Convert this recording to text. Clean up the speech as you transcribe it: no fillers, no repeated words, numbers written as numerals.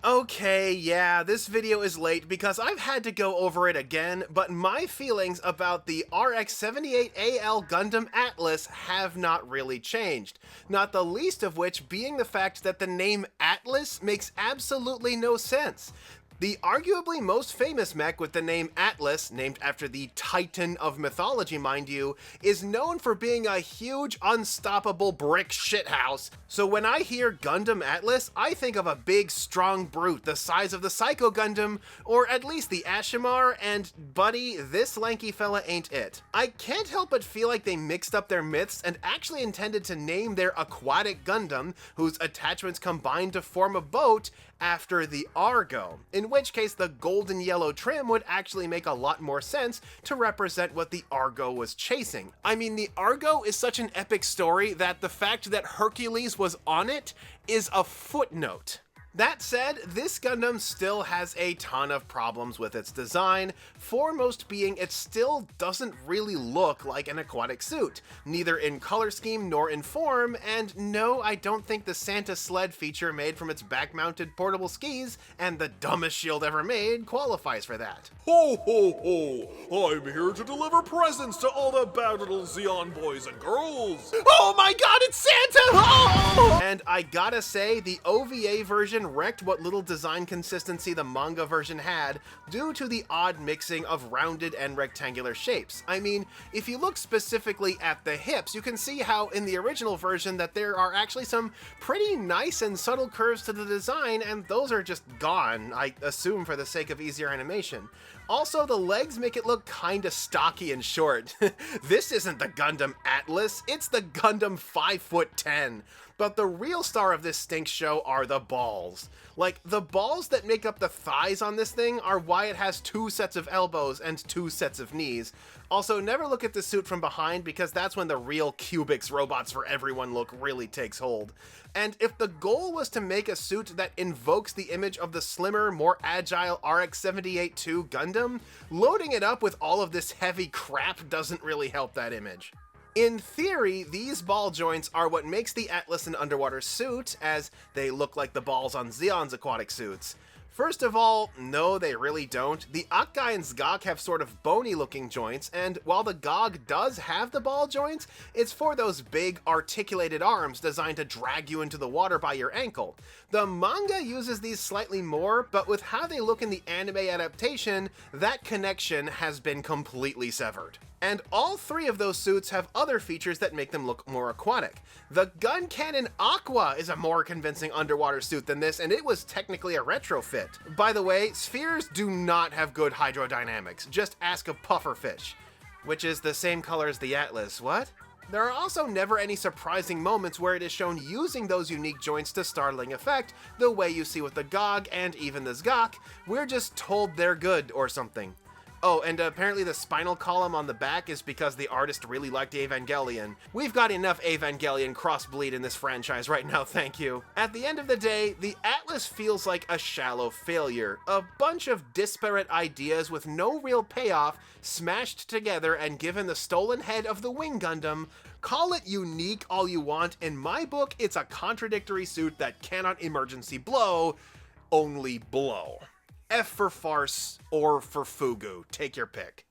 Okay, yeah, this video is late because I've had to go over it again, but my feelings about the RX-78AL Gundam Atlas have not really changed, not the least of which being the fact that the name Atlas makes absolutely no sense. The arguably most famous mech with the name Atlas, named after the Titan of mythology, mind you, is known for being a huge, unstoppable brick shithouse. So when I hear Gundam Atlas, I think of a big, strong brute the size of the Psycho Gundam, or at least the Ashimar, and buddy, this lanky fella ain't it. I can't help but feel like they mixed up their myths and actually intended to name their aquatic Gundam, whose attachments combine to form a boat, after the Argo, in which case the golden yellow trim would actually make a lot more sense to represent what the Argo was chasing. I mean, the Argo is such an epic story that the fact that Hercules was on it is a footnote. That said, this Gundam still has a ton of problems with its design, foremost being it still doesn't really look like an aquatic suit, neither in color scheme nor in form, and no, I don't think the Santa sled feature made from its back-mounted portable skis and the dumbest shield ever made qualifies for that. Ho ho ho! I'm here to deliver presents to all the bad little Zeon boys and girls! Oh my god, it's Santa! Oh! And I gotta say, the OVA version wrecked what little design consistency the manga version had due to the odd mixing of rounded and rectangular shapes. I mean, if you look specifically at the hips, you can see how in the original version that there are actually some pretty nice and subtle curves to the design, and those are just gone, I assume for the sake of easier animation. Also, the legs make it look kinda stocky and short. This isn't the Gundam Atlas, it's the Gundam Five-Foot-Ten. But the real star of this stink show are the balls. Like, the balls that make up the thighs on this thing are why it has 2 sets of elbows and 2 sets of knees. Also, never look at the suit from behind because that's when the real Cubics robots for everyone look really takes hold. And if the goal was to make a suit that invokes the image of the slimmer, more agile RX-78-2 Gundam, loading it up with all of this heavy crap doesn't really help that image. In theory, these ball joints are what makes the Atlas an underwater suit, as they look like the balls on Zeon's aquatic suits. First of all, no, they really don't. The Akkai and Zgok have sort of bony-looking joints, and while the Gog does have the ball joints, it's for those big, articulated arms designed to drag you into the water by your ankle. The manga uses these slightly more, but with how they look in the anime adaptation, that connection has been completely severed. And all 3 of those suits have other features that make them look more aquatic. The Gun Cannon Aqua is a more convincing underwater suit than this, and it was technically a retrofit. By the way, spheres do not have good hydrodynamics, just ask a pufferfish, which is the same color as the Atlas. What? There are also never any surprising moments where it is shown using those unique joints to startling effect, the way you see with the Gog and even the Zgok. We're just told they're good or something. Oh, and apparently the spinal column on the back is because the artist really liked Evangelion. We've got enough Evangelion crossbleed in this franchise right now, thank you. At the end of the day, the Atlas feels like a shallow failure. A bunch of disparate ideas with no real payoff smashed together and given the stolen head of the Wing Gundam. Call it unique all you want, in my book it's a contradictory suit that cannot emergency blow, only blow. F for farce or for fugu, take your pick.